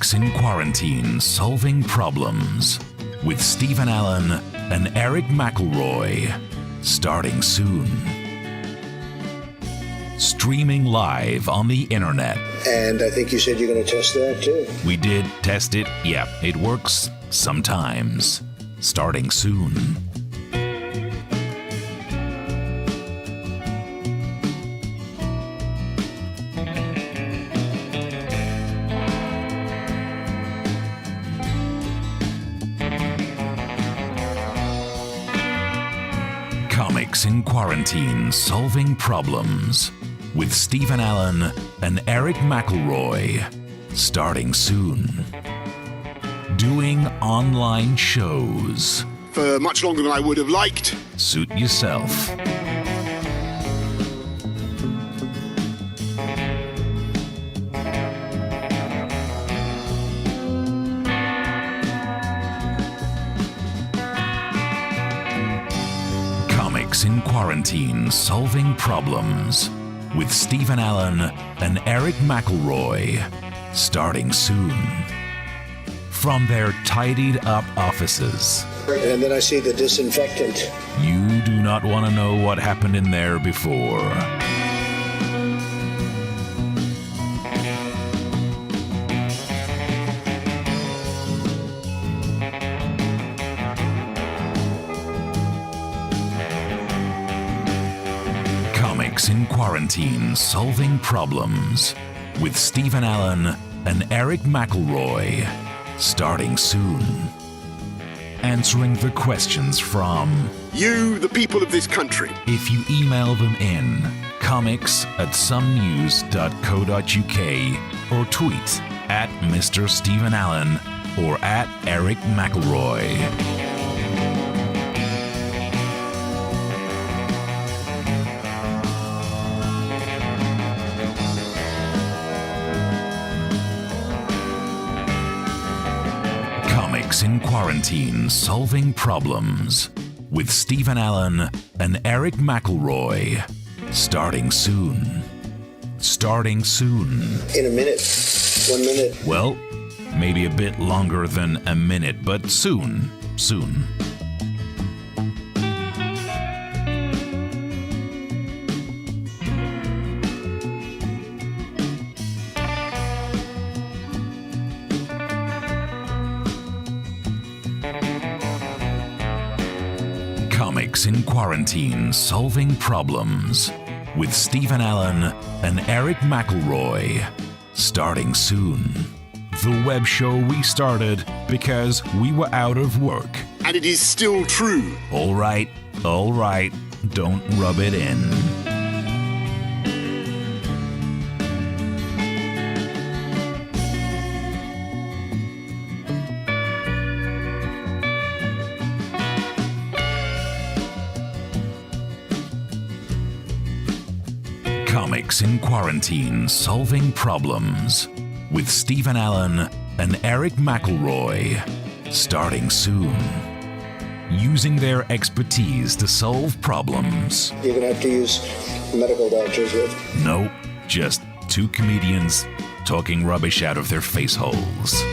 Comics in Quarantine Solving Problems with Stephen Allen and Erich McElroy. Starting soon. Streaming live on the internet. And I think you said you're going to test that too. We did test it. Yeah, it works sometimes. Starting soon. Comics in Quarantine Solving Problems with Stephen Allen and Erich McElroy. Starting soon. Doing online shows. For much longer than I would have liked. Suit yourself. Comics in Quarantine Solving Problems with Stephen Allen and Erich McElroy. Starting soon. From their tidied up offices. And then I see the disinfectant. You do not want to know what happened in there before. Comics in Quarantine Solving Problems with Stephen Allen and Erich McElroy. Starting soon. Answering the questions from you, the people of this country. If you email them in comics@somenews.co.uk or tweet at Mr. Stephen Allen or at Erich McElroy. Comics in Quarantine Solving Problems with Stephen Allen and Erich McElroy. Starting soon. Starting soon. In a minute. 1 minute. Well, maybe a bit longer than a minute, but soon. Soon. Comics in Quarantine Solving Problems with Stephen Allen and Erich McElroy. Starting soon. The web show we started because we were out of work. And it is still true. All right, don't rub it in. Comics in Quarantine Solving Problems with Stephen Allen and Erich McElroy. Starting soon. Using their expertise to solve problems. You're going to have to use medical doctors with. Nope, just two comedians talking rubbish out of their face holes.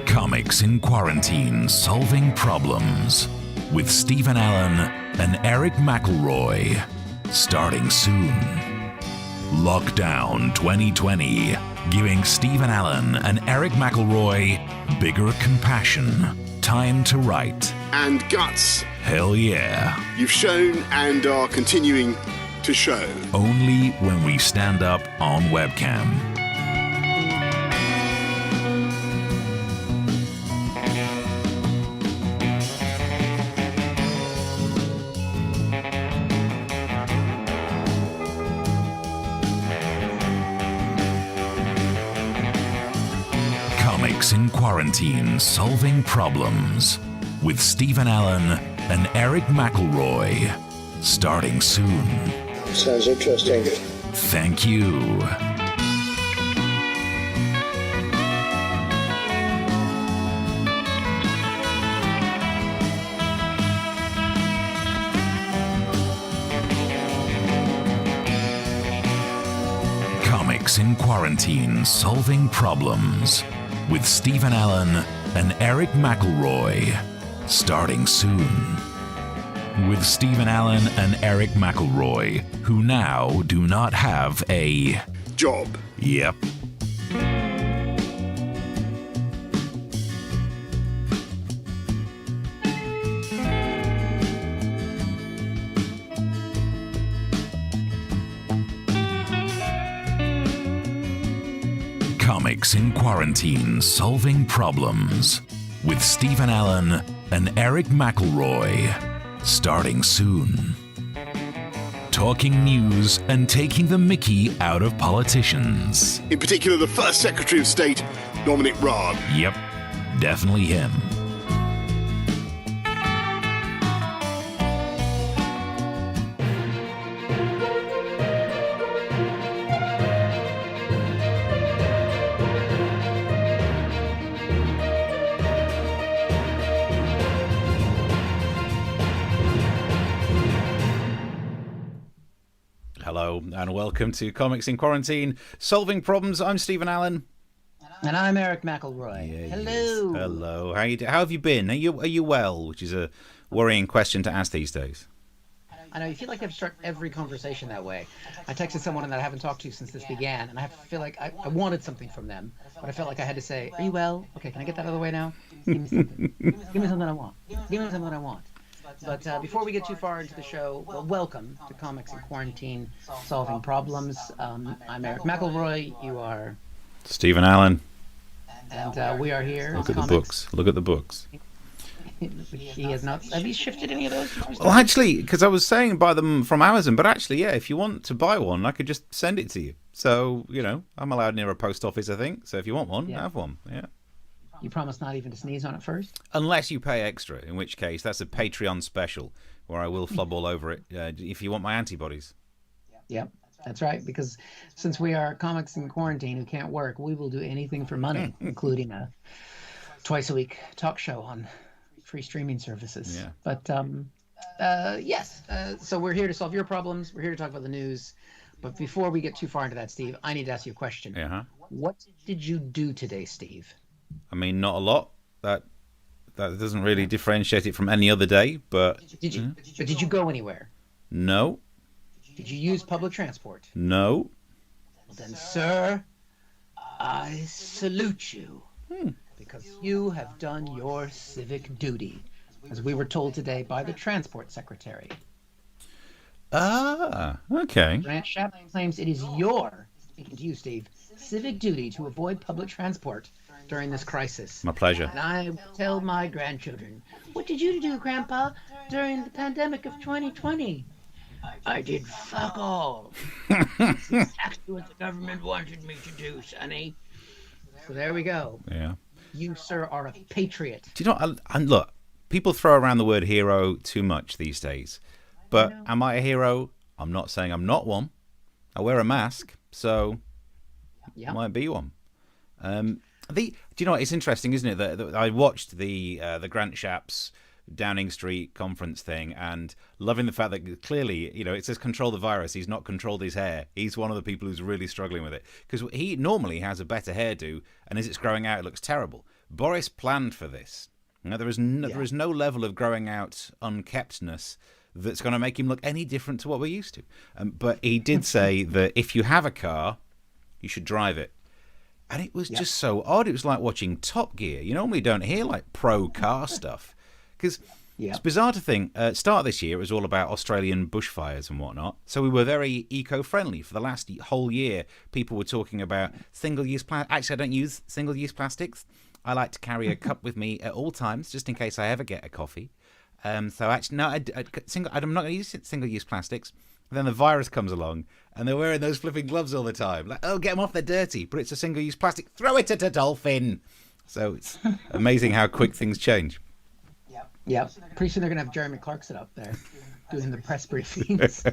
Comics in Quarantine Solving Problems with Stephen Allen and Erich McElroy. Starting soon. Lockdown 2020, giving Stephen Allen and Erich McElroy bigger compassion, time to write. And guts. Hell yeah. You've shown and are continuing to show. Only when we stand up on webcam. Comics in Quarantine Solving Problems with Stephen Allen and Erich McElroy. Starting soon. Sounds interesting. Thank you. Quarantine Solving Problems with Stephen Allen and Erich McElroy. Starting soon. With Stephen Allen and Erich McElroy, who now do not have a job. Yep. Comics in Quarantine Solving Problems with Stephen Allen and Erich McElroy. Starting soon. Talking news and taking the mickey out of politicians. In particular, the first Secretary of State, Dominic Raab. Yep, definitely him. Hello and welcome to Comics in Quarantine, Solving Problems. I'm Stephen Allen. And I'm Erich McElroy. Yeah, Hello. yes. Hello. How have you been? Are you well? Which is a worrying question to ask these days. I know, you feel like I have to start every conversation that way. I texted someone that I haven't talked to since this began, and I feel like I wanted something from them, but I felt like I had to say, are you well? Okay, can I get that out of the way now? Give me something. Give me something I want. Give me something I want. But before we get too far into the show, well, welcome to Comics in Quarantine, Solving Problems. I'm Erich McElroy. You are Stephen Allen. And we are here. Look at the books. Look at the books. He has not. Have you shifted any of those? Well, actually, because I was saying buy them from Amazon, but actually, yeah, if you want to buy one, I could just send it to you. So, I'm allowed near a post office, I think. So if you want one, have one. Yeah. You promise not even to sneeze on it first? Unless you pay extra, in which case that's a Patreon special where I will flub all over it if you want my antibodies. Yep, that's right. Because since we are comics in quarantine who can't work, we will do anything for money, including a twice-a-week talk show on free streaming services. Yeah. But yes, so we're here to solve your problems. We're here to talk about the news. But before we get too far into that, Steve, I need to ask you a question. Uh-huh. What did you do today, Steve? I mean, not a lot. That doesn't really differentiate it from any other day, but... Did you go anywhere? No. Did you use public transport? No. Well, then, sir, I salute you. Because you have done your civic duty, as we were told today by the Transport Secretary. Ah, okay. Grant Shapps claims it is your, speaking to you, Steve, civic duty to avoid public transport during this crisis. My pleasure. And I tell my grandchildren, what did you do, Grandpa, during the pandemic of 2020? I did fuck all. That's exactly what the government wanted me to do, Sonny. So there we go. Yeah. You, sir, are a patriot. Do you know, and look, people throw around the word hero too much these days. But am I a hero? I'm not saying I'm not one. I wear a mask, so I might be one. Do you know what? It's interesting, isn't it? That I watched the Grant Shapps Downing Street conference thing and loving the fact that clearly, it says control the virus. He's not controlled his hair. He's one of the people who's really struggling with it because he normally has a better hairdo, and as it's growing out, it looks terrible. Boris planned for this. There is no level of growing out unkeptness that's going to make him look any different to what we're used to. But he did say that if you have a car, you should drive it. And it was just so odd. It was like watching Top Gear. You normally don't hear like pro car stuff. Because it's bizarre to think, start of this year, it was all about Australian bushfires and whatnot. So we were very eco-friendly. For the last whole year, people were talking about single-use plastic. Actually, I don't use single-use plastics. I like to carry a cup with me at all times, just in case I ever get a coffee. So actually, no, I'm not going to use single-use plastics. And then the virus comes along, and they're wearing those flipping gloves all the time. Like, oh, get them off, they're dirty. But it's a single-use plastic. Throw it at a dolphin. So it's amazing how quick things change. Yep. Pretty soon they're going to have Jeremy Clarkson up there doing the press briefings.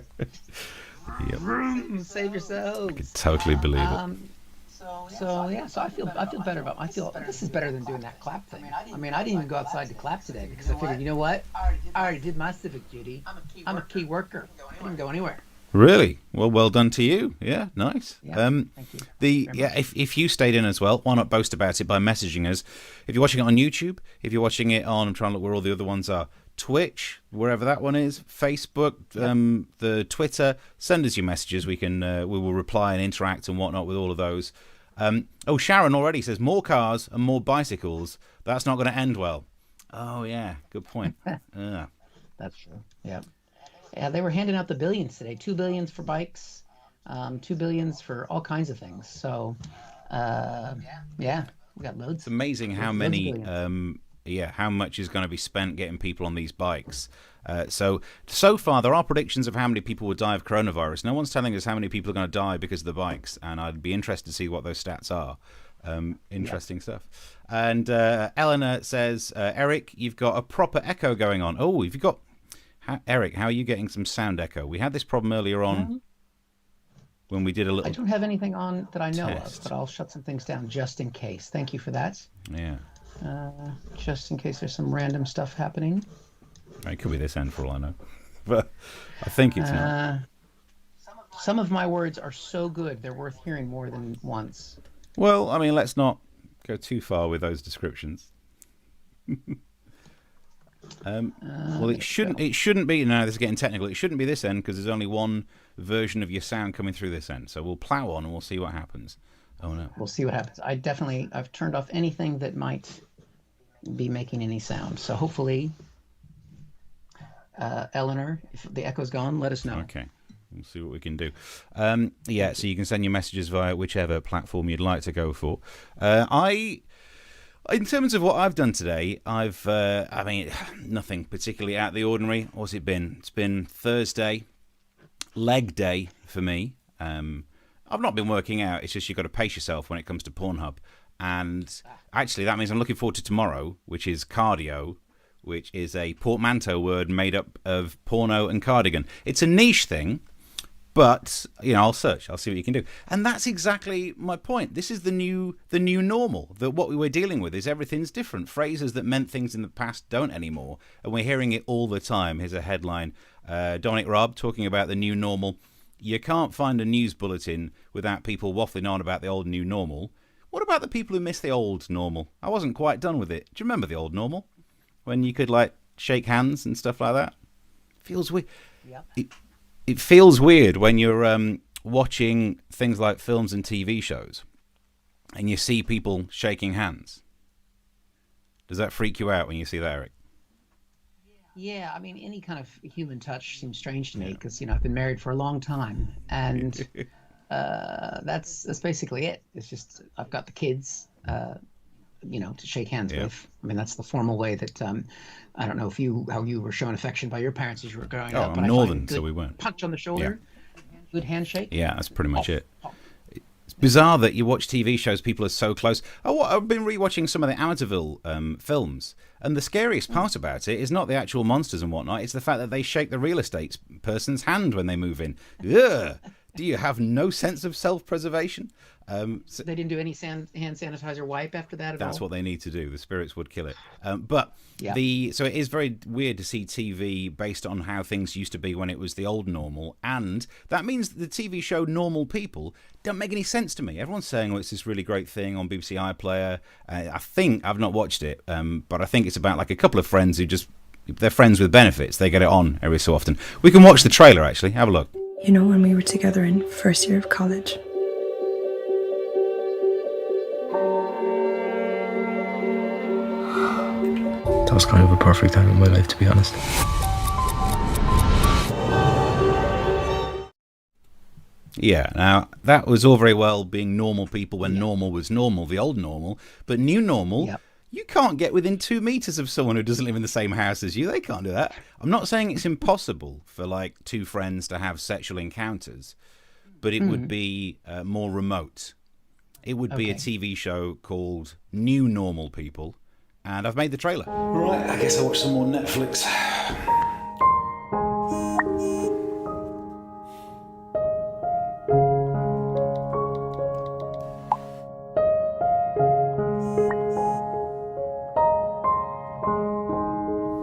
Save yourselves. I could totally believe it. So I feel better this is better than doing that clap thing. I mean, I didn't even go outside to clap today because I figured, you know what? I already did my civic duty. I'm a key worker. I didn't go anywhere. Really? Well done to you. Yeah, nice. Yeah, thank you. If you stayed in as well, why not boast about it by messaging us? If you're watching it on YouTube, if you're watching it on, I'm trying to look where all the other ones are, Twitch, wherever that one is, Facebook, the Twitter, send us your messages. We will reply and interact and whatnot with all of those. Sharon already says more cars and more bicycles. That's not going to end well. Oh yeah, good point. That's true. Yeah. Yeah, they were handing out the billions today. 2 billion for bikes, 2 billion for all kinds of things. So, yeah, we got loads. It's amazing how many, how much is going to be spent getting people on these bikes. So far, there are predictions of how many people will die of coronavirus. No one's telling us how many people are going to die because of the bikes, and I'd be interested to see what those stats are. Interesting stuff. And Eleanor says, Eric, you've got a proper echo going on. Oh, you've got... Eric, how are you getting some sound echo? We had this problem earlier on when we did a little... I don't have anything on that I know test. of, but I'll shut some things down just in case. Thank you for that. Yeah. Just in case there's some random stuff happening. It could be this end for all I know. But I think it's not. Some of my words are so good, they're worth hearing more than once. Well, I mean, let's not go too far with those descriptions. It shouldn't be. No, this is getting technical. It shouldn't be this end because there's only one version of your sound coming through this end. So we'll plow on and we'll see what happens. Oh no. We'll see what happens. I've turned off anything that might be making any sound. So hopefully, Eleanor, if the echo's gone, let us know. Okay. We'll see what we can do. So you can send your messages via whichever platform you'd like to go for. In terms of what I've done today, nothing particularly out of the ordinary. What's it been? It's been Thursday, leg day for me. I've not been working out. It's just you've got to pace yourself when it comes to Pornhub. And actually, that means I'm looking forward to tomorrow, which is cardio, which is a portmanteau word made up of porno and cardigan. It's a niche thing. But, I'll search. I'll see what you can do. And that's exactly my point. This is the new normal. That what we were dealing with is everything's different. Phrases that meant things in the past don't anymore. And we're hearing it all the time. Here's a headline. Dominic Raab talking about the new normal. You can't find a news bulletin without people waffling on about the old new normal. What about the people who miss the old normal? I wasn't quite done with it. Do you remember the old normal? When you could, shake hands and stuff like that? Feels weird. Yeah. It feels weird when you're watching things like films and TV shows and you see people shaking hands. Does that freak you out when you see that, Eric? Yeah, I mean, any kind of human touch seems strange to me because, I've been married for a long time. And that's basically it. It's just I've got the kids, to shake hands with. I mean, that's the formal way that I don't know how you were shown affection by your parents as you were growing up. I'm Northern, so we weren't. Punch on the shoulder, good handshake. Yeah, that's pretty much it. It's bizarre that you watch TV shows, people are so close. I've been rewatching some of the Amityville films, and the scariest part about it is not the actual monsters and whatnot. It's the fact that they shake the real estate person's hand when they move in. Ugh. Do you have no sense of self-preservation? So they didn't do any hand sanitizer wipe after that at all? That's what they need to do. The spirits would kill it. So it is very weird to see TV based on how things used to be when it was the old normal. And that means that the TV show Normal People don't make any sense to me. Everyone's saying, it's this really great thing on BBC iPlayer. I think I've not watched it, but I think it's about a couple of friends who they're friends with benefits. They get it on every so often. We can watch the trailer, actually. Have a look. When we were together in first year of college. That was kind of a perfect time in my life, to be honest. Yeah, now, that was all very well being normal people when normal was normal, the old normal, but new normal, you can't get within 2 meters of someone who doesn't live in the same house as you. They can't do that. I'm not saying it's impossible for, two friends to have sexual encounters, but it would be more remote. It would be a TV show called New Normal People, and I've made the trailer. Right, I guess I'll watch some more Netflix.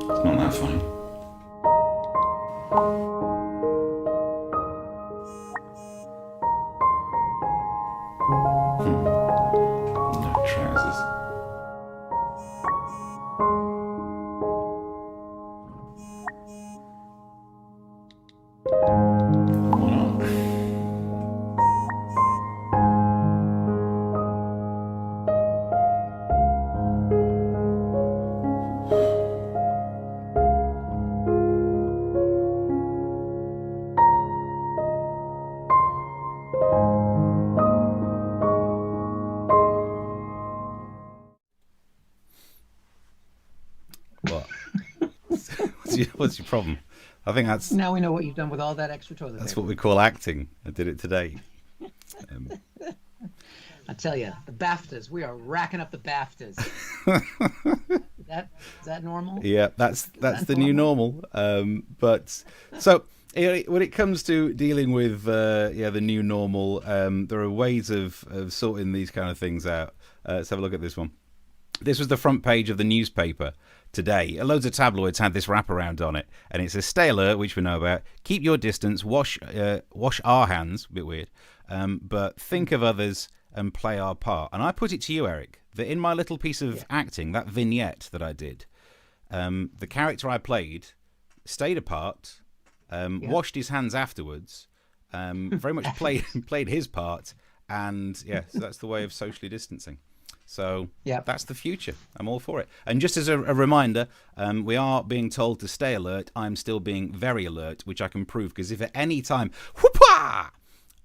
It's not that funny. What's your problem? I think that's Now we know what you've done with all that extra toilet paper. that's what we call acting. I did it today. I tell you, the BAFTAs, we are racking up the BAFTAs. Is that normal? Yeah, that's the new normal. But so when it comes to dealing with the new normal, there are ways of sorting these kind of things out. Let's have a look at this one. This was the front page of the newspaper today. Loads of tabloids had this wraparound on it, and it says, "Stay alert," which we know about. "Keep your distance. Wash our hands." A bit weird, but think of others and play our part. And I put it to you, Eric, that in my little piece of acting, that vignette that I did, the character I played stayed apart, washed his hands afterwards, very much played his part, and so that's the way of socially distancing. So that's the future. I'm all for it. And just as a reminder, we are being told to stay alert. I'm still being very alert, which I can prove, because if at any time, whoopah,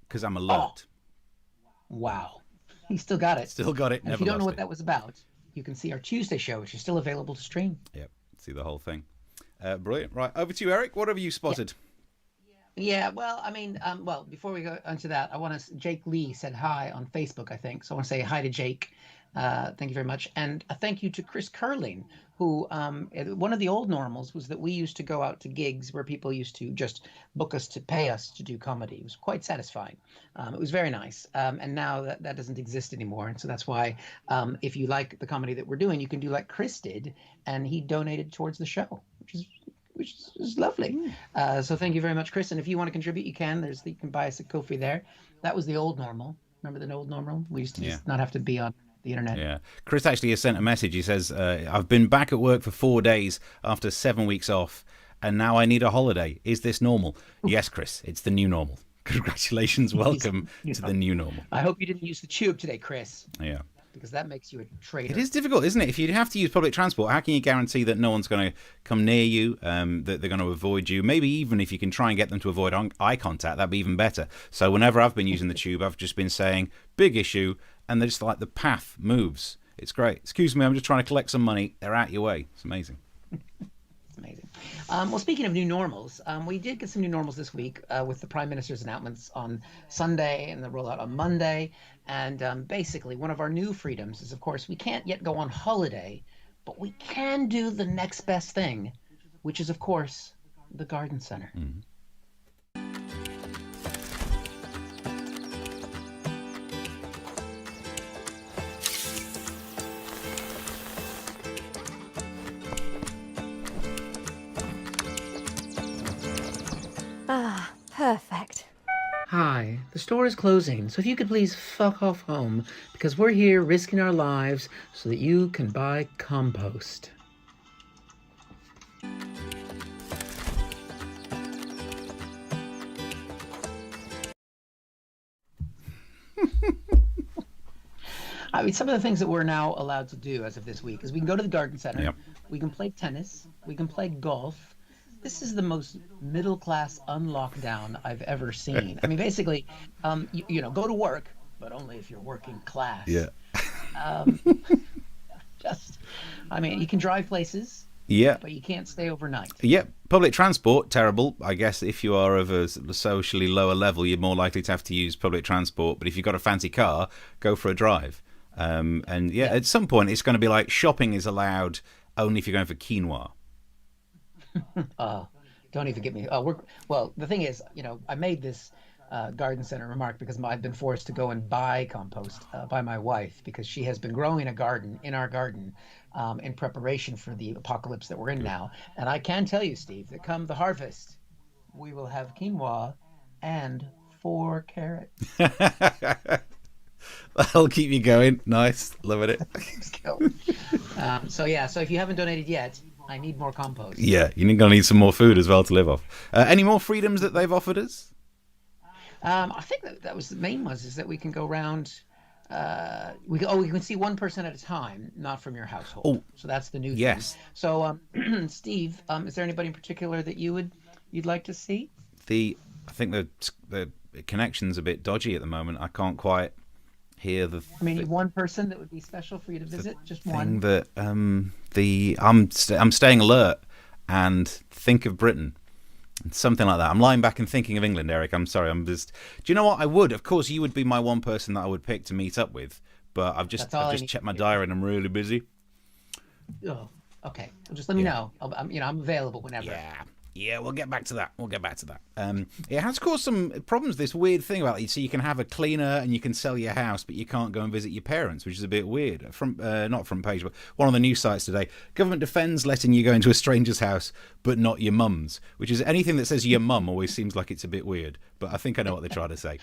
because I'm alert. Oh. Wow. He still got it. Still got it. And if you don't know what that was about, you can see our Tuesday show, which is still available to stream. Yep. See the whole thing. Brilliant. Right. Over to you, Eric. What have you spotted? Yeah, well, I mean, before we go onto that, Jake Lee said hi on Facebook, I think. So I want to say hi to Jake. Thank you very much. And a thank you to Chris Curling, who one of the old normals was that we used to go out to gigs where people used to just book us to pay us to do comedy. It was quite satisfying. It was very nice. And now that doesn't exist anymore. And so that's why if you like the comedy that we're doing, you can do like Chris did, and he donated towards the show, which is lovely. So thank you very much, Chris. And if you want to contribute, you can. You can buy us a Ko-fi there. That was the old normal. Remember the old normal? We used to just not have to be on the internet. Yeah. Chris actually has sent a message. He says, I've been back at work for 4 days after 7 weeks off, and now I need a holiday. Is this normal? Yes, Chris, it's the new normal. Congratulations. Welcome to the new normal. I hope you didn't use the tube today, Chris. Yeah. Because that makes you a traitor. It is difficult, isn't it? If you have to use public transport, how can you guarantee that no one's going to come near you, that they're going to avoid you? Maybe even if you can try and get them to avoid eye contact, that'd be even better. So whenever I've been using the tube, I've just been saying, big issue, and they're just like the path moves. It's great. Excuse me, I'm just trying to collect some money. They're out your way. It's amazing. It's amazing. Well, speaking of new normals, we did get some new normals this week with the Prime Minister's announcements on Sunday and the rollout on Monday. And basically, one of our new freedoms is, of course, we can't yet go on holiday, but we can do the next best thing, which is, of course, the garden center. Mm-hmm. Ah, perfect. Hi, the store is closing, so if you could please fuck off home, because we're here risking our lives so that you can buy compost. I mean, some of the things that we're now allowed to do as of this week is we can go to the garden center, we can play tennis, we can play golf. This is the most middle-class unlockdown I've ever seen. I mean, basically, you know, go to work, but only if you're working class. Yeah. I mean, you can drive places. Yeah. But you can't stay overnight. Yeah. Public transport, terrible. I guess if you are of a socially lower level, you're more likely to have to use public transport. But if you've got a fancy car, go for a drive. At some point, it's going to be like shopping is allowed only if you're going for quinoa. Don't even get me. Well, the thing is, you know, I made this garden center remark because I've been forced to go and buy compost by my wife because she has been growing a garden in our garden in preparation for the apocalypse that we're in now. And I can tell you, Steve, that come the harvest, we will have quinoa and 4 carrots. That'll keep you going. Nice. Loving it. So if you haven't donated yet, I need more compost. Yeah, you're going to need some more food as well to live off. Any more freedoms that they've offered us? I think that was the main ones, is that we can go around. We can see one person at a time, not from your household. Oh, so that's the new thing. So, Steve, is there anybody in particular that you'd like to see? I think the connection's a bit dodgy at the moment. I can't quite hear the. I mean, one person that would be special for you to visit, just one. That I'm staying alert, and think of Britain. Something like that. I'm lying back and thinking of England, Eric. I'm sorry. I'm just. Do you know what? I would. Of course, you would be my one person that I would pick to meet up with. But I've just checked my diary and I'm really busy. Oh, okay. Well, just let me know. I'm available whenever. Yeah, we'll get back to that. It has caused some problems, this weird thing about it. So you can have a cleaner and you can sell your house, but you can't go and visit your parents, which is a bit weird. Not front page, but one of the news sites today. Government defends letting you go into a stranger's house, but not your mum's, which is anything that says your mum always seems like it's a bit weird. But I think I know what they're trying to say.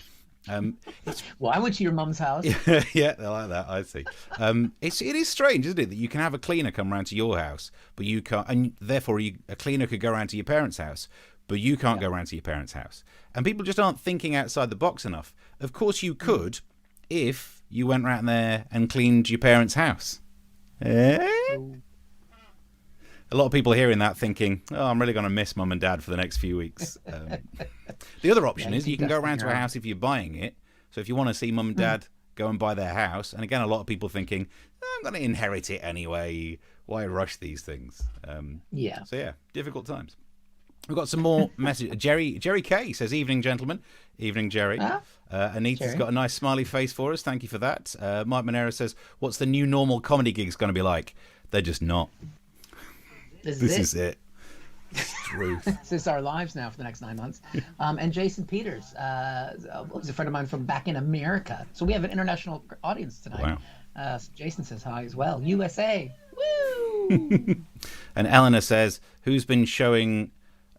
Well, I went to your mum's house. Yeah, they like that. I see. It is strange, isn't it, that you can have a cleaner come round to your house, but you can't, and therefore a cleaner could go round to your parents' house, but you can't go round to your parents' house. And people just aren't thinking outside the box enough. Of course, you could if you went round there and cleaned your parents' house. A lot of people hearing that thinking, oh, I'm really going to miss mum and dad for the next few weeks. The other option is you can go around to a house if you're buying it. So if you want to see mum and dad, go and buy their house. And again, a lot of people thinking, I'm going to inherit it anyway. Why rush these things? So yeah, difficult times. We've got some more messages. Jerry K says, evening, gentlemen. Evening, Jerry. Anita's got a nice smiley face for us. Thank you for that. Mike Monero says, what's the new normal comedy gigs going to be like? They're just not. This is it. Truth. This is our lives now for the next 9 months. And Jason Peters, who's a friend of mine from back in America. So we have an international audience tonight. Wow. So Jason says hi as well. USA. Woo! And Eleanor says, who's been showing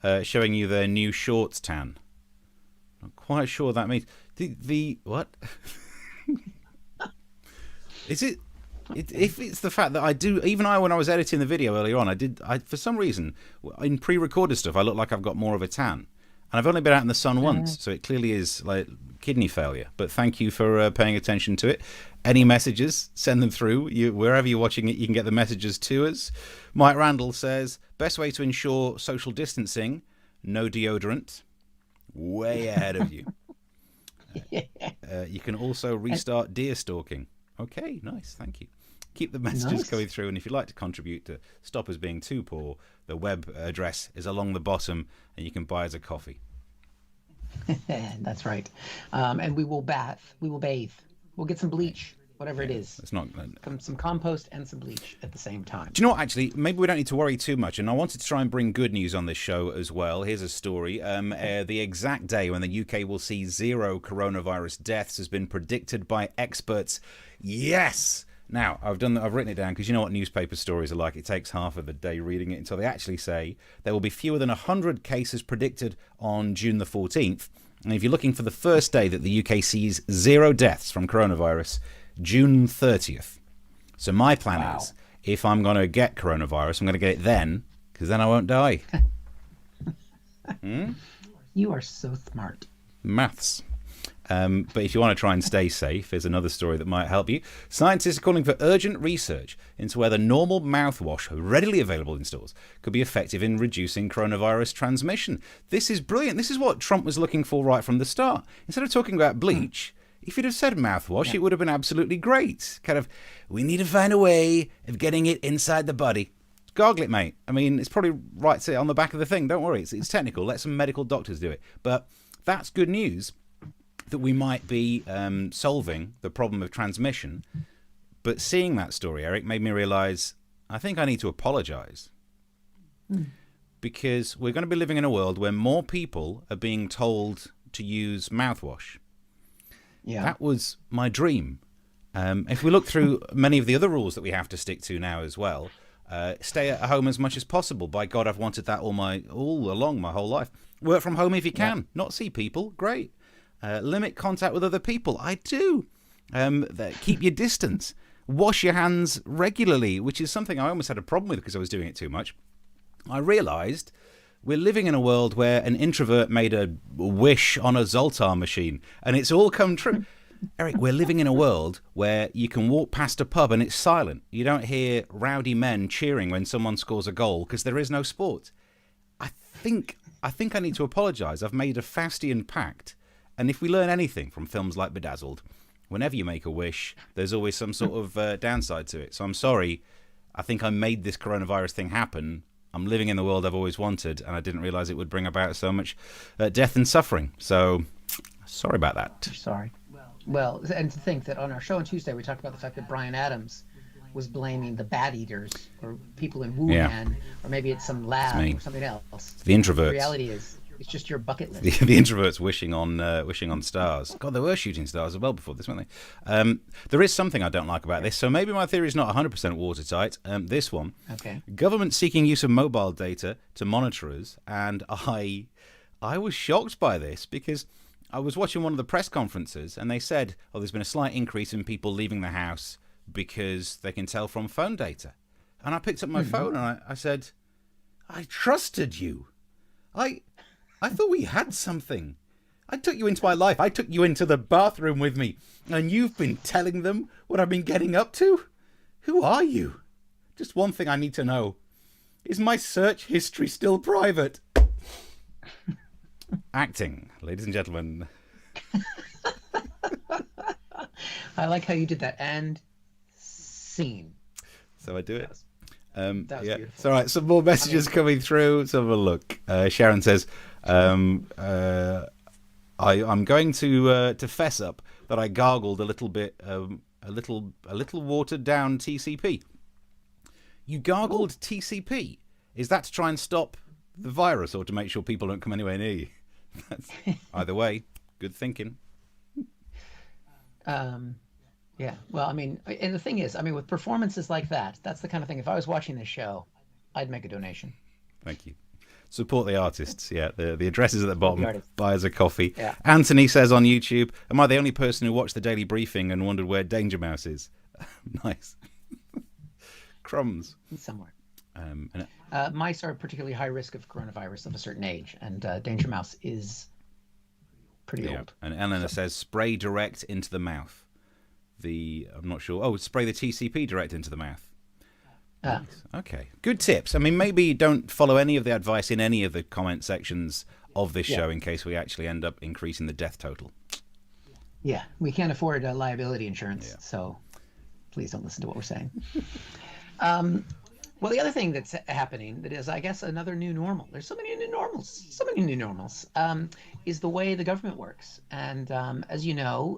you their new shorts tan? Not quite sure what that means. The what? Is it? If it's the fact that I do, even when I was editing the video earlier on, I for some reason, in pre-recorded stuff, I look like I've got more of a tan. And I've only been out in the sun once, so it clearly is like kidney failure. But thank you for paying attention to it. Any messages, send them through. Wherever you're watching it, you can get the messages to us. Mike Randall says, best way to ensure social distancing, no deodorant. Way ahead of you. You can also restart deer stalking. Okay, nice, thank you. Keep the messages coming through, and if you'd like to contribute to Stop Us Being Too Poor, the web address is along the bottom, and you can buy us a coffee. That's right. And we will bathe. We'll get some bleach, whatever it is. It's not some compost and some bleach at the same time. Do you know what, actually, maybe we don't need to worry too much, and I wanted to try and bring good news on this show as well. Here's a story. The exact day when the UK will see 0 coronavirus deaths has been predicted by experts. Yes! Now, I've written it down because you know what newspaper stories are like. It takes half of the day reading it until they actually say there will be fewer than 100 cases predicted on June the 14th. And if you're looking for the first day that the UK sees 0 deaths from coronavirus, June 30th. So my plan is, if I'm going to get coronavirus, I'm going to get it then, because then I won't die. You are so smart. Maths. But if you want to try and stay safe, here's another story that might help you. Scientists are calling for urgent research into whether normal mouthwash, readily available in stores, could be effective in reducing coronavirus transmission. This is brilliant. This is what Trump was looking for right from the start. Instead of talking about bleach, if you'd have said mouthwash, it would have been absolutely great. Kind of, we need to find a way of getting it inside the body. Gargle it, mate. I mean, it's probably right to on the back of the thing. Don't worry, it's technical. Let some medical doctors do it. But that's good news, that we might be solving the problem of transmission. But seeing that story, Eric, made me realise I think I need to apologise. Because we're going to be living in a world where more people are being told to use mouthwash. Yeah. That was my dream. If we look through many of the other rules that we have to stick to now as well, stay at home as much as possible. By God, I've wanted that all along my whole life. Work from home if you can. Not see people. Great. Limit contact with other people. I do. Keep your distance. Wash your hands regularly, which is something I almost had a problem with because I was doing it too much. I realised we're living in a world where an introvert made a wish on a Zoltar machine, and it's all come true. Eric, we're living in a world where you can walk past a pub and it's silent. You don't hear rowdy men cheering when someone scores a goal because there is no sport. I think I need to apologise. I've made a Faustian pact. And if we learn anything from films like Bedazzled, whenever you make a wish, there's always some sort of downside to it. So I'm sorry. I think I made this coronavirus thing happen I'm living in the world I've always wanted, and I didn't realize it would bring about so much death and suffering. So, sorry about that. Sorry. Well, and to think that on our show on Tuesday, we talked about the fact that Bryan Adams was blaming the bat eaters or people in Wuhan, or maybe it's some lab or something else. The introverts. The reality is, it's just your bucket list. The introverts wishing on stars. God, they were shooting stars as well before this, weren't they? There is something I don't like about this, so maybe my theory is not 100% watertight. This one. Okay. Government seeking use of mobile data to monitor us, and I was shocked by this because I was watching one of the press conferences and they said, there's been a slight increase in people leaving the house because they can tell from phone data. And I picked up my phone and I said, I trusted you. I thought we had something. I took you into my life. I took you into the bathroom with me. And you've been telling them what I've been getting up to? Who are you? Just one thing I need to know. Is my search history still private? Acting, ladies and gentlemen. I like how you did that. And scene. So I do it. That was beautiful. It's all right. Some more messages coming through. Let's have a look. Sharon says, I'm going to fess up that I gargled a little bit, a little watered down TCP. You gargled TCP. Is that to try and stop the virus or to make sure people don't come anywhere near you? Either way, good thinking. Yeah, well, I mean, and the thing is, I mean, with performances like that, that's the kind of thing, if I was watching this show, I'd make a donation. Thank you. Support the artists. Yeah, the address is at the bottom. Buy us a coffee. Yeah. Anthony says on YouTube, am I the only person who watched the Daily Briefing and wondered where Danger Mouse is? Nice. Crumbs. Somewhere. Mice are particularly high risk of coronavirus of a certain age, and Danger Mouse is pretty old. And Eleanor says, spray direct into the mouth. I'm not sure. Spray the TCP direct into the mouth. Nice. Okay. Good tips. I mean, maybe don't follow any of the advice in any of the comment sections of this show in case we actually end up increasing the death total. Yeah, we can't afford liability insurance, so please don't listen to what we're saying. Well, the other thing that's happening that is, I guess, another new normal. There's so many new normals. Is the way the government works. And as you know,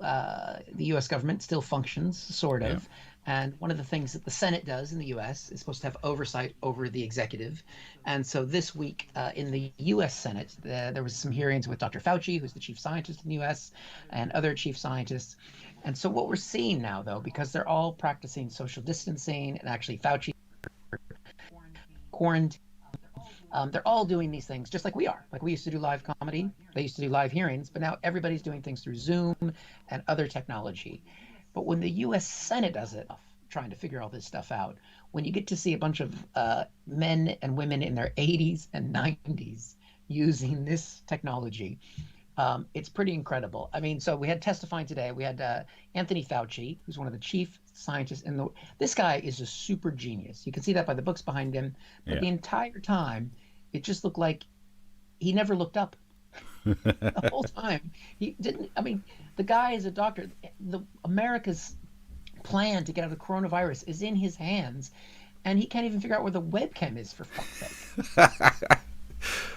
the U.S. government still functions, sort of. Yeah. And one of the things that the Senate does in the U.S. is supposed to have oversight over the executive. And so this week in the U.S. Senate, there was some hearings with Dr. Fauci, who's the chief scientist in the U.S., and other chief scientists. And so what we're seeing now, though, because they're all practicing social distancing, and actually Fauci quarantine, they're all doing these things just like we are. Like we used to do live comedy, they used to do live hearings, but now everybody's doing things through Zoom and other technology. But when the U.S. Senate does it, trying to figure all this stuff out, when you get to see a bunch of men and women in their 80s and 90s using this technology, it's pretty incredible. I mean, so we had testifying today. We had Anthony Fauci, who's one of the chief scientists in the. This guy is a super genius. You can see that by the books behind him. But the entire time, it just looked like he never looked up. The whole time he didn't. I mean, the guy is a doctor. America's plan to get out of the coronavirus is in his hands, and he can't even figure out where the webcam is, for fuck's sake.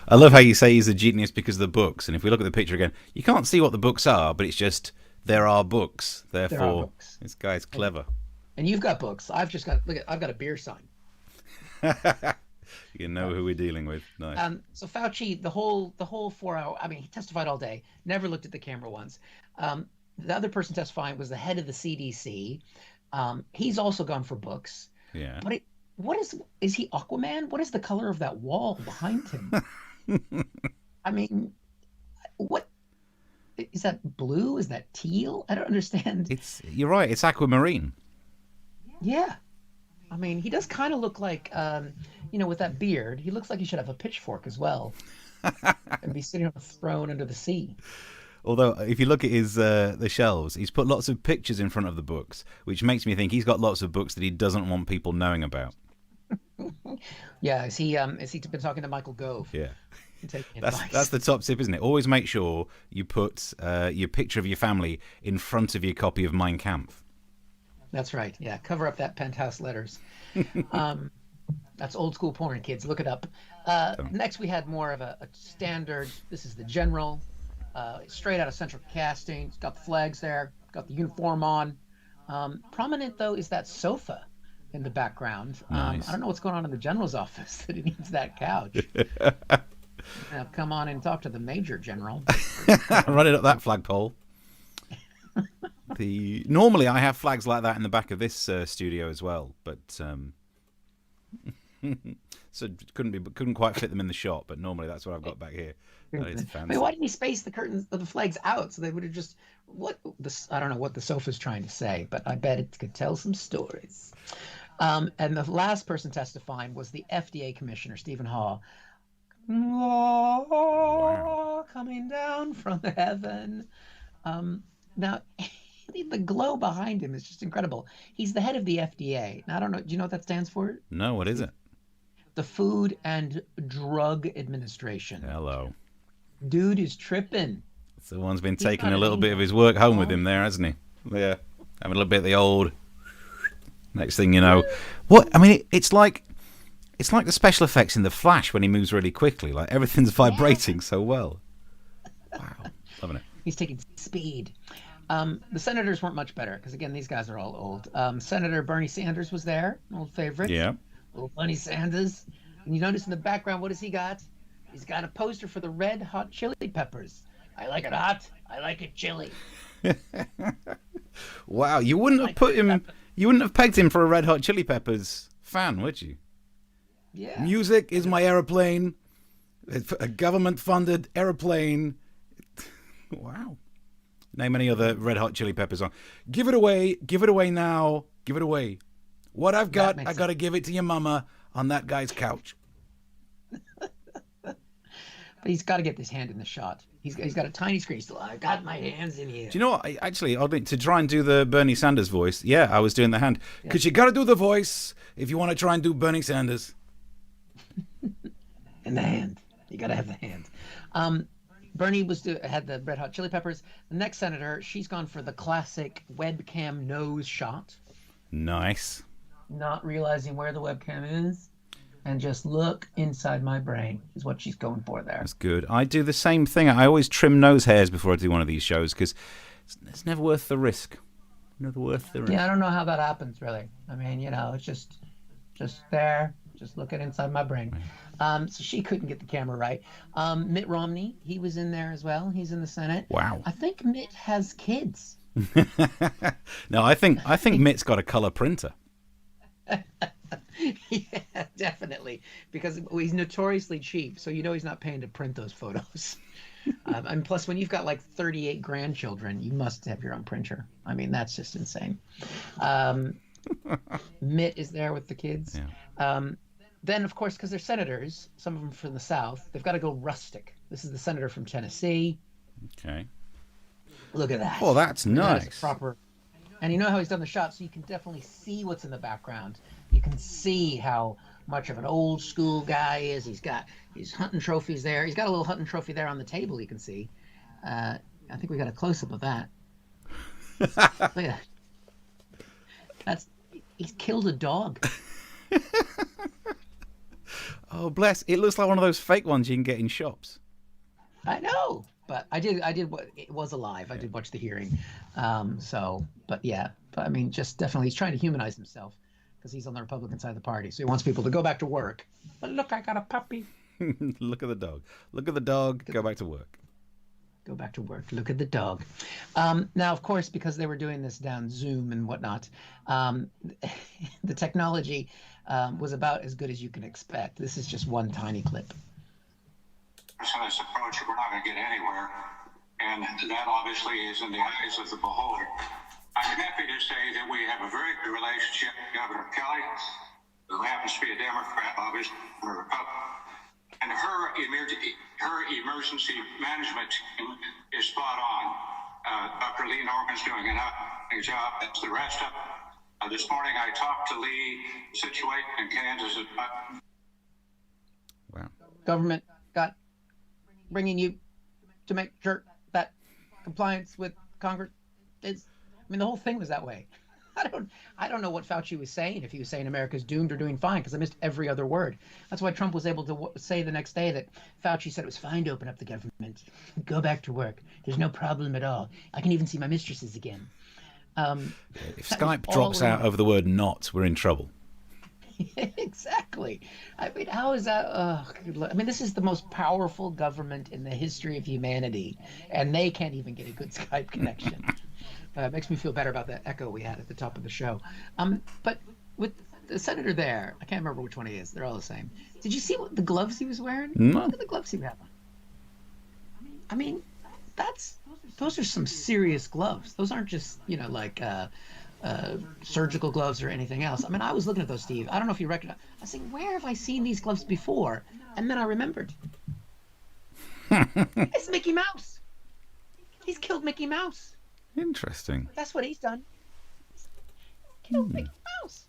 I love how you say he's a genius because of the books. And if we look at the picture again, you can't see what the books are, but it's just there are books. Therefore, this guy's clever. And you've got books. I've got a beer sign. You know who we're dealing with. Nice. So Fauci, the whole 4 hour. I mean, he testified all day. Never looked at the camera once. The other person testifying was the head of the CDC. He's also gone for books. Yeah. But what is he Aquaman? What is the color of that wall behind him? I mean, what is that? Blue? Is that teal? I don't understand. You're right. It's aquamarine. Yeah. I mean, he does kind of look like, with that beard, he looks like he should have a pitchfork as well and be sitting on a throne under the sea. Although, if you look at his the shelves, he's put lots of pictures in front of the books, which makes me think he's got lots of books that he doesn't want people knowing about. Yeah, has he been talking to Michael Gove? Yeah. That's the top tip, isn't it? Always make sure you put your picture of your family in front of your copy of Mein Kampf. That's right. Yeah, cover up that penthouse letters. That's old school porn, kids. Look it up. Next, we had more of a standard. This is the general, straight out of central casting. It's got the flags there, got the uniform on. Prominent, though, is that sofa in the background. Nice. I don't know what's going on in the general's office that he needs that couch. Now, come on and talk to the major general. Run it up that flagpole. Normally I have flags like that in the back of this studio as well, but so couldn't quite fit them in the shot. But normally that's what I've got back here. That is fancy. I mean, why didn't he space the curtains of the flags out so they would have just I don't know what the sofa's trying to say, but I bet it could tell some stories. And the last person testifying was the FDA commissioner, Stephen Hall. Wow. Coming down from heaven. Now, the glow behind him is just incredible. He's the head of the FDA. Now, I don't know. Do you know what that stands for? No, what is it? The Food and Drug Administration. Hello. Dude is tripping. Someone's been taking a little bit of his work home with him there, hasn't he? Yeah. Having a little bit of the old. Next thing you know. What? I mean, it's like the special effects in The Flash when he moves really quickly. Like everything's vibrating so well. Wow. Loving it. He's taking speed. The senators weren't much better because, again, these guys are all old. Senator Bernie Sanders was there, an old favorite. Yeah. Little Bernie Sanders. And you notice in the background, what has he got? He's got a poster for the Red Hot Chili Peppers. I like it hot. I like it chili. Wow. You wouldn't have put him... You wouldn't have pegged him for a Red Hot Chili Peppers fan, would you? Yeah. Music is my aeroplane. It's a government-funded aeroplane. Wow. Name any other Red Hot Chili Peppers song. Give it away now. Give it away. What I've got, I got to give it to your mama on that guy's couch. But he's got to get this hand in the shot. He's got a tiny screen still. I got my hands in here. Do you know what? Oddly, to try and do the Bernie Sanders voice, yeah, I was doing the hand. Because you got to do the voice if you want to try and do Bernie Sanders. And the hand. You got to have the hand. Bernie had the Red Hot Chili Peppers. The next senator, she's gone for the classic webcam nose shot. Nice. Not realizing where the webcam is. And just look inside my brain is what she's going for there. That's good. I do the same thing. I always trim nose hairs before I do one of these shows because it's never worth the risk. Never worth the risk. Yeah, I don't know how that happens, really. I mean, it's just there, just looking inside my brain. So she couldn't get the camera right. Mitt Romney, he was in there as well. He's in the Senate. Wow. I think Mitt has kids. No, I think Mitt's got a color printer. Yeah, definitely, because he's notoriously cheap, so he's not paying to print those photos. And plus, when you've got like 38 grandchildren, you must have your own printer. I mean, that's just insane. Mitt is there with the kids. Yeah. Then, of course, because they're senators, some of them from the South, they've got to go rustic. This is the senator from Tennessee. Okay. Look at that. Oh, that's nice. Proper. And you know how he's done the shot, so you can definitely see what's in the background. You can see how much of an old school guy is. He's got his hunting trophies there. He's got a little hunting trophy there on the table, you can see. I think we got a close-up of that. Look at that. He's killed a dog. Oh, bless. It looks like one of those fake ones you can get in shops. I know. But I did. It was alive. I did watch the hearing. But I mean, just definitely, he's trying to humanize himself because he's on the Republican side of the party. So he wants people to go back to work. But look, I got a puppy. Look at the dog. Look at the dog. Go back to work. Go back to work. Look at the dog. Now, of course, because they were doing this down Zoom and whatnot, the technology was about as good as you can expect. This is just one tiny clip. This approach, we're not going to get anywhere, and that obviously is in the eyes of the beholder. I'm happy to say that we have a very good relationship with Governor Kelly, who happens to be a Democrat, obviously, or a Republican, and her emergency management team is spot on. Dr. Lee Norman's doing an outstanding job. That's the rest of it. This morning I talked to Lee. The situation in Kansas is... Wow. Government got bringing you to make sure that compliance with Congress is... I mean, the whole thing was that way. I don't know what Fauci was saying, if he was saying America's doomed or doing fine, because I missed every other word. That's why Trump was able to say the next day that Fauci said it was fine to open up the government. Go back to work. There's no problem at all. I can even see my mistresses again. If Skype drops out over the word not, we're in trouble. Exactly. I mean, how is that? I mean, this is the most powerful government in the history of humanity, and they can't even get a good Skype connection. It makes me feel better about that echo we had at the top of the show. But with the senator there, I can't remember which one he is. They're all the same. Did you see what the gloves he was wearing? No. Look at the gloves he had on. I mean, those are some serious gloves. Those aren't just, like surgical gloves or anything else. I mean, I was looking at those, Steve. I don't know if you recognize. I was saying, where have I seen these gloves before? And then I remembered. It's Mickey Mouse. He's killed Mickey Mouse. Interesting. That's what he's done. Killed Mickey Mouse.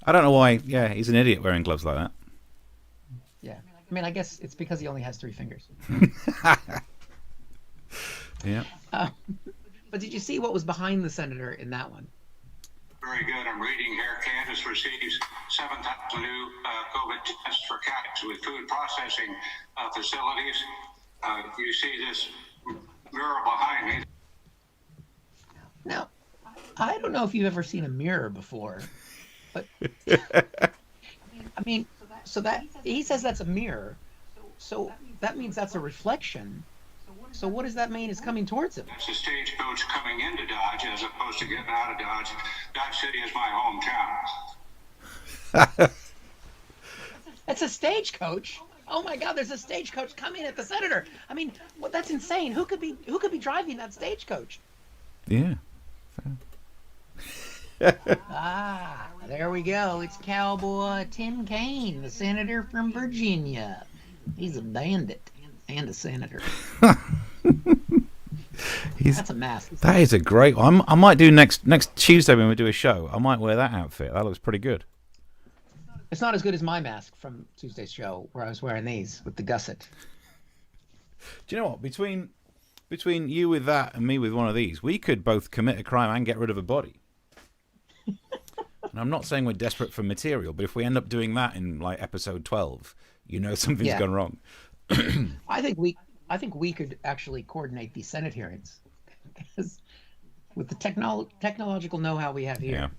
I don't know why. Yeah, he's an idiot wearing gloves like that. Yeah. I mean, I guess it's because he only has 3 fingers. Yeah. But did you see what was behind the senator in that one? Very good. I'm reading here. Kansas receives 7,000 new COVID tests for cats with food processing facilities. You see this mural behind me. Now, I don't know if you've ever seen a mirror before, but I mean, so that he says that's a mirror, so that means that's a reflection. So what does that mean is coming towards him? That's a stagecoach coming into Dodge as opposed to getting out of Dodge. Dodge City is my hometown. That's a stagecoach. Oh my God! There's a stagecoach coming at the senator. I mean, that's insane. Who could be driving that stagecoach? Yeah. There we go. It's Cowboy Tim Kaine, the senator from Virginia. He's a bandit and a senator. That's a mask. That is a great one. I might do next Tuesday when we do a show. I might wear that outfit. That looks pretty good. It's not as good as my mask from Tuesday's show, where I was wearing these with the gusset. Do you know what? Between you with that and me with one of these, we could both commit a crime and get rid of a body. And I'm not saying we're desperate for material, but if we end up doing that in like episode 12, something's gone wrong. I think we could actually coordinate these Senate hearings, because with the technological know-how we have here,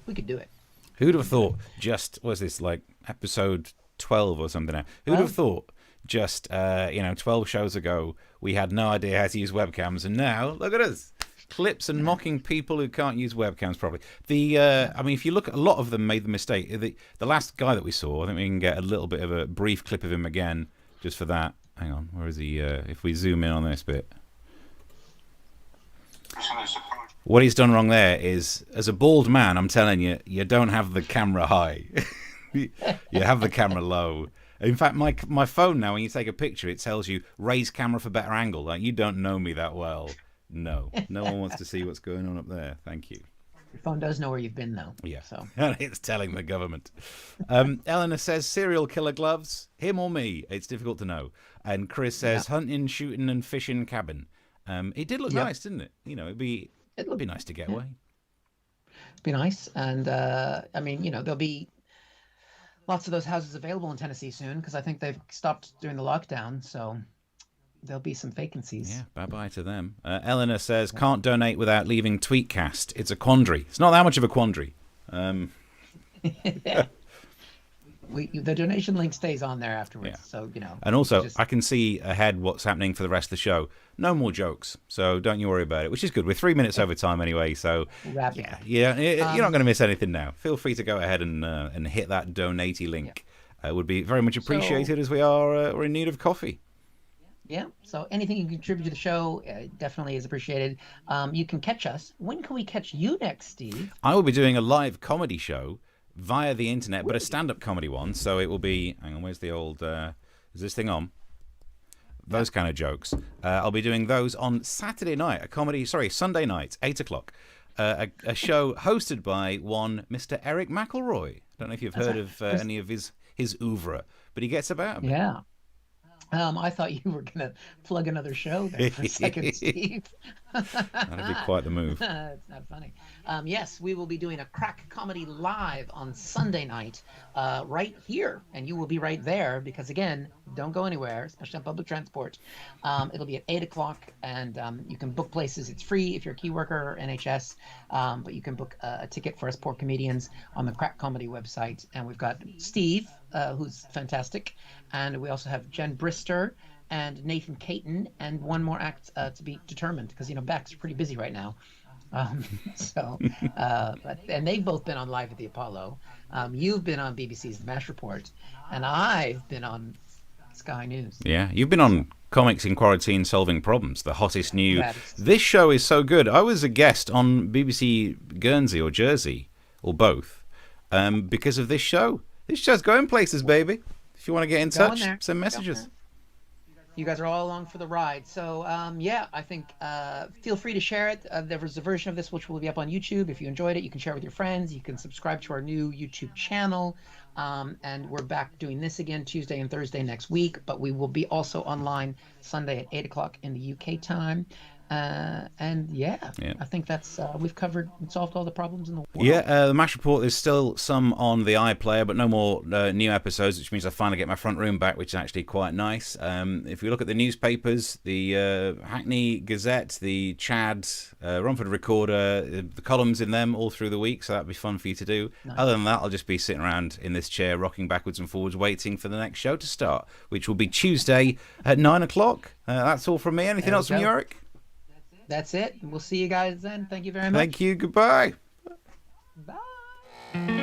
we could do it. Who'd have thought? Was this like episode 12 or something? Now, who'd have thought? Just 12 shows ago, we had no idea how to use webcams, and now look at us, clips and mocking people who can't use webcams properly. If you look, a lot of them made the mistake. The last guy that we saw, I think we can get a little bit of a brief clip of him again, just for that. Hang on, where is he? If we zoom in on this bit, what he's done wrong there is, as a bald man, I'm telling you, you don't have the camera high. You have the camera low. In fact, my phone now, when you take a picture, it tells you raise camera for better angle. Like, you don't know me that well. No one wants to see what's going on up there. Thank you. Your phone does know where you've been, though. Yeah, so it's telling the government. Eleanor says serial killer gloves, him or me. It's difficult to know. And Chris says hunting, shooting, and fishing cabin. It did look nice, didn't it? It'd be nice to get away. Be nice, and there'll be lots of those houses available in Tennessee soon, because I think they've stopped during the lockdown, so there'll be some vacancies. Yeah, bye-bye to them. Eleanor says, can't donate without leaving Tweetcast. It's a quandary. It's not that much of a quandary. The donation link stays on there afterwards, so, And also, I can see ahead what's happening for the rest of the show. No more jokes, so don't you worry about it, which is good. We're 3 minutes over time anyway, so you're not going to miss anything now. Feel free to go ahead and hit that donatey link. It would be very much appreciated, as we're in need of coffee. Yeah, so anything you can contribute to the show definitely is appreciated. You can catch us. When can we catch you next, Steve? I will be doing a live comedy show via the internet, but a stand-up comedy one. So it will be, hang on, where's the old, is this thing on? Those kind of jokes. I'll be doing those on Sunday night, Sunday night, 8 o'clock. A show hosted by one Mr. Erich McElroy. I don't know if you've heard of any of his oeuvre, but he gets about. Yeah. I thought you were going to plug another show there for a second, Steve. That'd be quite the move. It's not funny. Yes, we will be doing a crack comedy live on Sunday night right here. And you will be right there because, again, don't go anywhere, especially on public transport. It'll be at 8 o'clock, and you can book places. It's free if you're a key worker or NHS, but you can book a ticket for us poor comedians on the Crack Comedy website. And we've got Steve, who's fantastic. And we also have Jen Brister and Nathan Caton, and one more act to be determined because, Beck's pretty busy right now. And they've both been on Live at the Apollo. You've been on BBC's The MASH Report, and I've been on Sky News. Yeah, you've been on Comics in Quarantine Solving Problems, the hottest new. This show is so good. I was a guest on BBC Guernsey or Jersey, or both, because of this show. This show's going places, baby. If you want to get in touch, send messages. You guys are all along for the ride. So, I think feel free to share it. There was a version of this which will be up on YouTube. If you enjoyed it, you can share it with your friends. You can subscribe to our new YouTube channel. And we're back doing this again Tuesday and Thursday next week. But we will be also online Sunday at 8 o'clock in the UK time. I think that's we've solved all the problems in the world. The MASH Report, there's still some on the iPlayer, but no more new episodes, which means I finally get my front room back, which is actually quite nice. If you look at the newspapers, the Hackney Gazette, the Chad, Romford Recorder, the columns in them all through the week, so that'd be fun for you to do. Nice. Other than that, I'll just be sitting around in this chair, rocking backwards and forwards, waiting for the next show to start, which will be Tuesday at 9 o'clock. That's all from me. Anything else from you, Eric? That's it. We'll see you guys then. Thank you very much. Thank you. Goodbye. Bye.